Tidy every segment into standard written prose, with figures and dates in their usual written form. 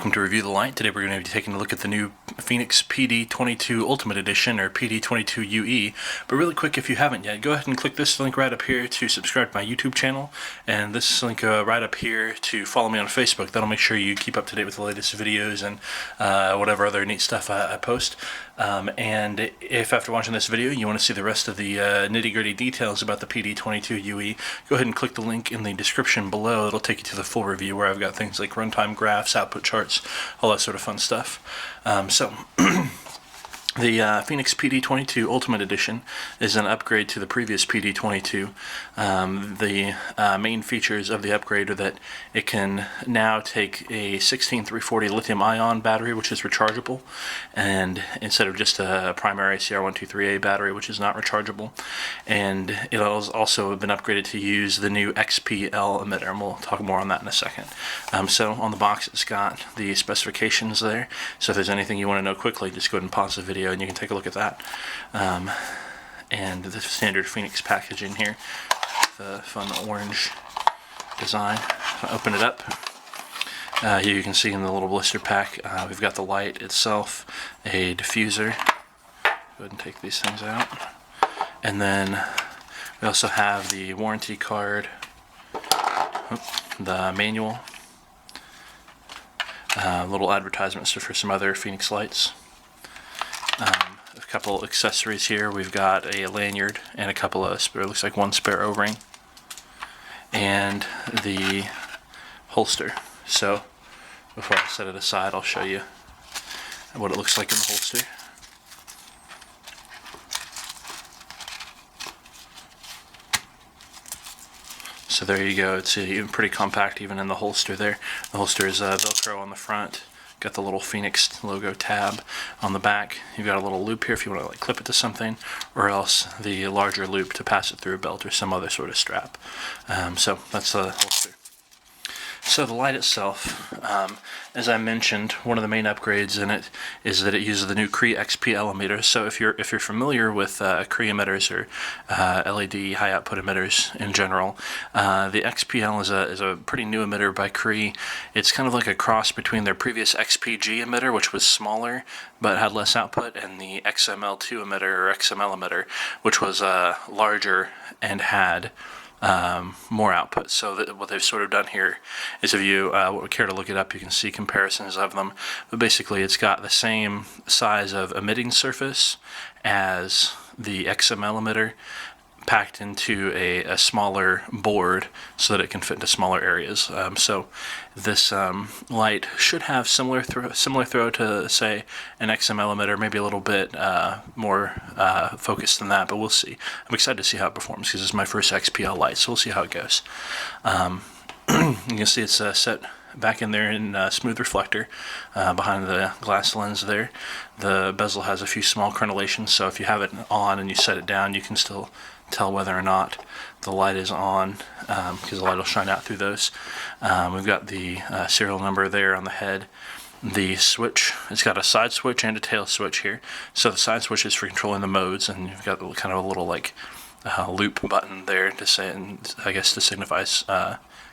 Welcome to Review the Light. Today we're going to be taking a look at the new Fenix PD22 Ultimate Edition, or PD22UE. But really quick, if you haven't yet, go ahead and click this link right up here to subscribe to my YouTube channel, and this link right up here to follow me on Facebook. That'll make sure you keep up to date with the latest videos and whatever other neat stuff I post. And if after watching this video you want to see the rest of the nitty-gritty details about the PD22UE, go ahead and click the link in the description below. It'll take you to the full review where I've got things like runtime graphs, output charts, all that sort of fun stuff. The Fenix PD22 Ultimate Edition is an upgrade to the previous PD22. The main features of the upgrade are that it can now take a 16340 lithium-ion battery, which is rechargeable, and instead of just a primary CR123A battery, which is not rechargeable. And it has also been upgraded to use the new XPL emitter, and we'll talk more on that in a second. So on the box it's got the specifications there, so if there's anything you want to know quickly, just go ahead and pause the video and you can take a look at that. And the standard Fenix packaging here, the fun orange design. So open it up. Here you can see in the little blister pack, we've got the light itself, a diffuser. Go ahead and take these things out. And then we also have the warranty card, the manual, little advertisements for some other Fenix lights. A couple accessories here. We've got a lanyard and a couple of spare, looks like one spare O-ring, and the holster. So before I set it aside, I'll show you what it looks like in the holster. So there you go. It's even pretty compact even in the holster there. The holster is Velcro on the front. Got the little Fenix logo tab on the back. You've got a little loop here if you want to like clip it to something, or else the larger loop to pass it through a belt or some other sort of strap. So that's the holster. So the light itself, as I mentioned, one of the main upgrades in it is that it uses the new Cree XPL emitter. So if you're familiar with Cree emitters or LED high output emitters in general, the XPL is a pretty new emitter by Cree. It's kind of like a cross between their previous XPG emitter, which was smaller but had less output, and the XML2 emitter or XML emitter, which was larger and had more output. So what they've sort of done here is, if you would care to look it up, you can see comparisons of them. But basically it's got the same size of emitting surface as the XML emitter, packed into a smaller board so that it can fit into smaller areas. So this light should have similar throw to, say, an XML emitter, maybe a little bit more focused than that, but we'll see. I'm excited to see how it performs because it's my first XPL light, so we'll see how it goes. You can see it's set back in there in smooth reflector behind the glass lens there. The bezel has a few small crenellations, so if you have it on and you set it down, you can still tell whether or not the light is on, because the light will shine out through those. We've got the serial number there on the head. The switch, it's got a side switch and a tail switch here. So the side switch is for controlling the modes, and you've got kind of a little like loop button there to say, and I guess to signify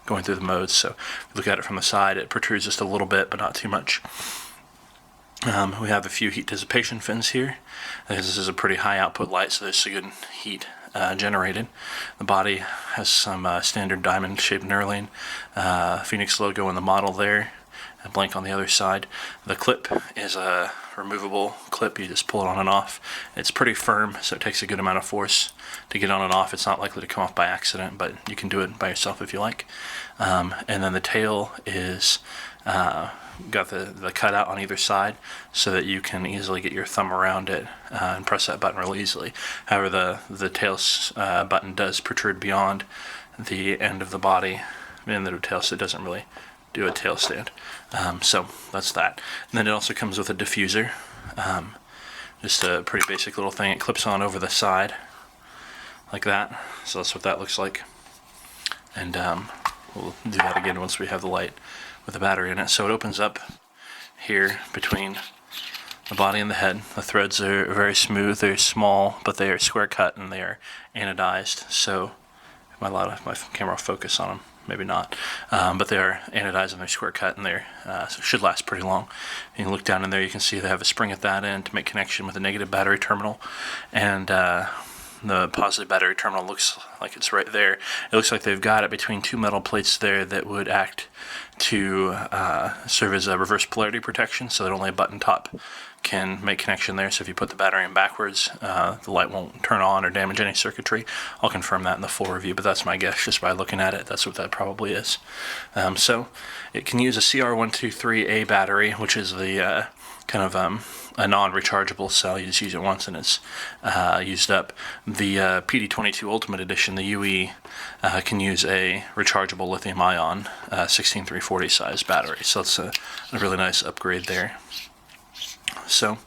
going through the modes. So if you look at it from the side, it protrudes just a little bit, but not too much. We have a few heat dissipation fins here. This is a pretty high output light, so there's a good heat generated. The body has some standard diamond shaped knurling, Fenix logo in the model there, and blank on the other side. The clip is a removable clip. You just pull it on and off. It's pretty firm, so it takes a good amount of force to get on and off. It's not likely to come off by accident, but you can do it by yourself if you like. And then the tail is got the cutout on either side so that you can easily get your thumb around it and press that button really easily. However, the tail button does protrude beyond the end of the body in the tail, so it doesn't really do a tail stand. So that's that. And then it also comes with a diffuser, just a pretty basic little thing. It clips on over the side like that, so that's what that looks like. And we'll do that again once we have the light with the battery in it. So it opens up here between the body and the head. The threads are very smooth. They're small, but they are square cut and they are anodized. So my camera will focus on them. maybe not. But they are anodized and they're square cut, and they should last pretty long. And you look down in there, you can see they have a spring at that end to make connection with the negative battery terminal, and the positive battery terminal looks like it's right there. It looks like they've got it between two metal plates there that would act to serve as a reverse polarity protection, so that only a button top can make connection there. So if you put the battery in backwards, the light won't turn on or damage any circuitry. I'll confirm that in the full review, but that's my guess just by looking at it. That's what that probably is. So it can use a CR123A battery, which is the kind of a non-rechargeable cell. You just use it once and it's used up. The PD22 Ultimate Edition, the UE, can use a rechargeable lithium-ion 16340 size battery. So it's a really nice upgrade there. So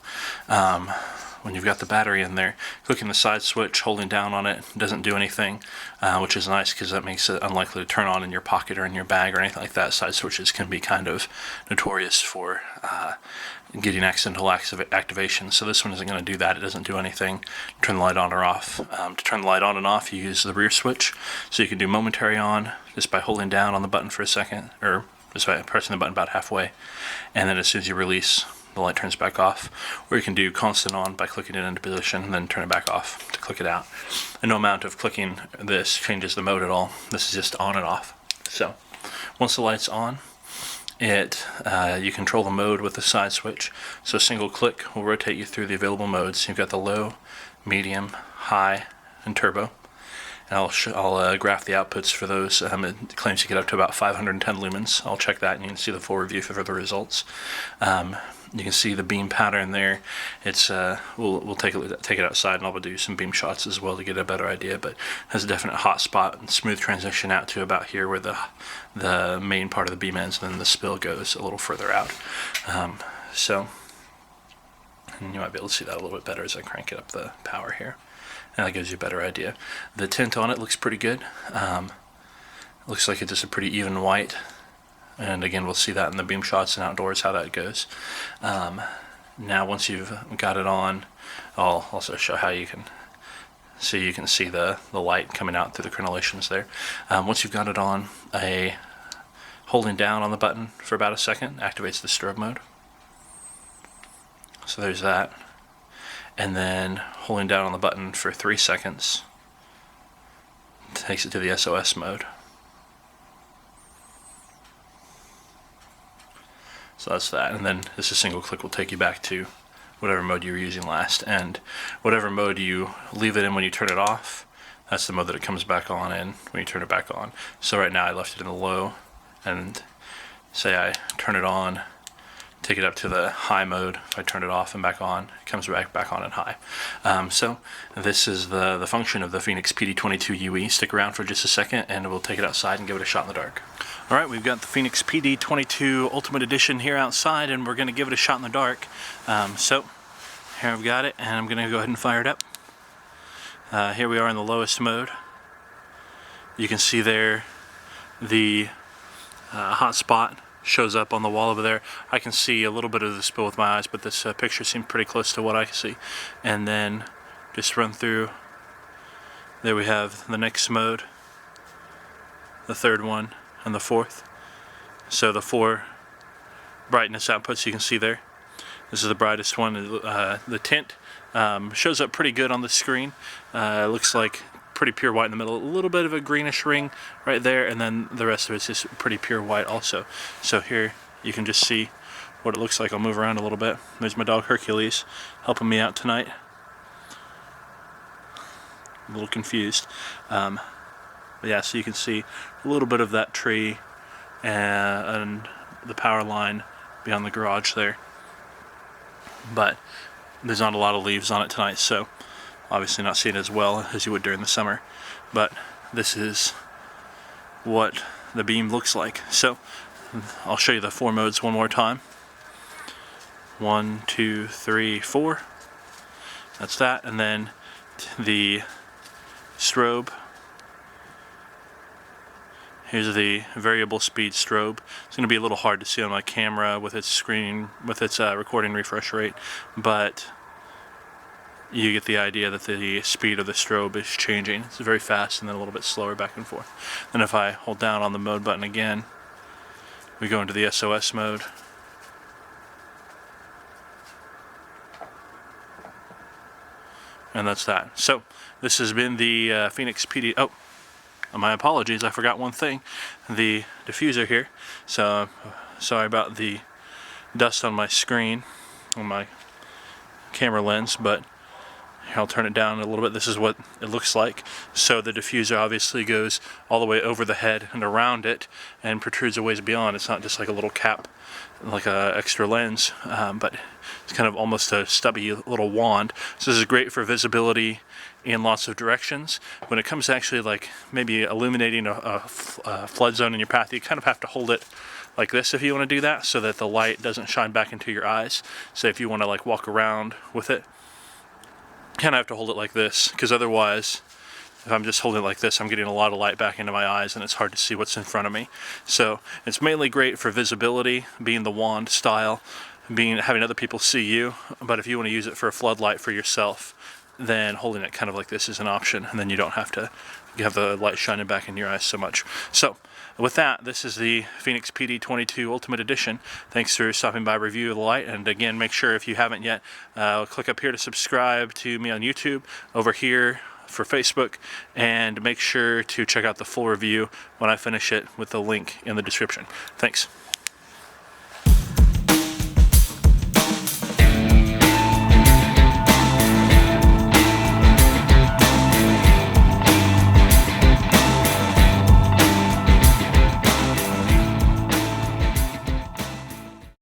when you've got the battery in there, clicking the side switch, holding down on it, doesn't do anything, which is nice because that makes it unlikely to turn on in your pocket or in your bag or anything like that. Side switches can be kind of notorious for getting accidental activation, so this one isn't going to do that. It doesn't do anything. Turn the light on or off. To turn the light on and off, you use the rear switch, so you can do momentary on just by holding down on the button for a second, or just by pressing the button about halfway, and then as soon as you release, the light turns back off. Or you can do constant on by clicking it into position and then turn it back off to click it out. And no amount of clicking this changes the mode at all. This is just on and off. So once the light's on, you control the mode with the side switch. So a single click will rotate you through the available modes. You've got the low, medium, high, and turbo. And I'll graph the outputs for those. It claims you get up to about 510 lumens. I'll check that and you can see the full review for the results. You can see the beam pattern there. It's we'll take it outside and I'll do some beam shots as well to get a better idea. But it has a definite hot spot and smooth transition out to about here where the main part of the beam ends, and then the spill goes a little further out. And you might be able to see that a little bit better as I crank it up the power here. And that gives you a better idea. The tint on it looks pretty good. Looks like it's just a pretty even white. And again, we'll see that in the beam shots and outdoors how that goes. Now once you've got it on, I'll also show how you can see the light coming out through the crenellations there. Once you've got it on, holding down on the button for about a second activates the strobe mode. So there's that. And then holding down on the button for 3 seconds takes it to the SOS mode. So that's that, and then just a single click will take you back to whatever mode you were using last, and whatever mode you leave it in when you turn it off, that's the mode that it comes back on in when you turn it back on. So right now I left it in the low, and say I turn it on, take it up to the high mode. If I turn it off and back on, it comes back on in high. So this is the function of the Fenix PD22UE. Stick around for just a second and we'll take it outside and give it a shot in the dark. Alright, we've got the Fenix PD22 Ultimate Edition here outside and we're going to give it a shot in the dark. So here I've got it and I'm going to go ahead and fire it up. Here we are in the lowest mode. You can see there the hot spot shows up on the wall over there. I can see a little bit of the spill with my eyes, but this picture seemed pretty close to what I can see. And then just run through. There we have the next mode, the third one, and the fourth. So the 4 brightness outputs you can see there. This is the brightest one. The tint shows up pretty good on the screen. It looks like pretty pure white in the middle, a little bit of a greenish ring right there, and then the rest of it's just pretty pure white also. So here you can just see what it looks like. I'll move around a little bit. There's my dog Hercules helping me out tonight. I'm a little confused. But yeah, so you can see a little bit of that tree and the power line beyond the garage there. But there's not a lot of leaves on it tonight, so obviously not seeing it as well as you would during the summer, but this is what the beam looks like. So I'll show you the 4 modes one more time. 1, 2, 3, 4. That's that, and then the strobe. Here's the variable speed strobe. It's going to be a little hard to see on my camera with its screen, with its recording refresh rate, but you get the idea that the speed of the strobe is changing. It's very fast and then a little bit slower back and forth. Then if I hold down on the mode button again, we go into the SOS mode. And that's that. So this has been the Fenix PD. Oh, my apologies, I forgot one thing. The diffuser here. So sorry about the dust on my screen, on my camera lens, but I'll turn it down a little bit. This is what it looks like. So the diffuser obviously goes all the way over the head and around it and protrudes a ways beyond. It's not just like a little cap, like a extra lens, but it's kind of almost a stubby little wand. So this is great for visibility in lots of directions. When it comes to actually like maybe illuminating a flood zone in your path, you kind of have to hold it like this if you want to do that, so that the light doesn't shine back into your eyes. So if you want to like walk around with it, kind of have to hold it like this, because otherwise if I'm just holding it like this, I'm getting a lot of light back into my eyes and it's hard to see what's in front of me. So it's mainly great for visibility, being the wand style, having other people see you. But if you want to use it for a floodlight for yourself, then holding it kind of like this is an option, and then you don't have to have the light shining back in your eyes so much. So with that, this is the Fenix PD22 Ultimate Edition. Thanks for stopping by Review the Light, and again, make sure if you haven't yet, click up here to subscribe to me on YouTube, over here for Facebook, and make sure to check out the full review when I finish it with the link in the description. Thanks.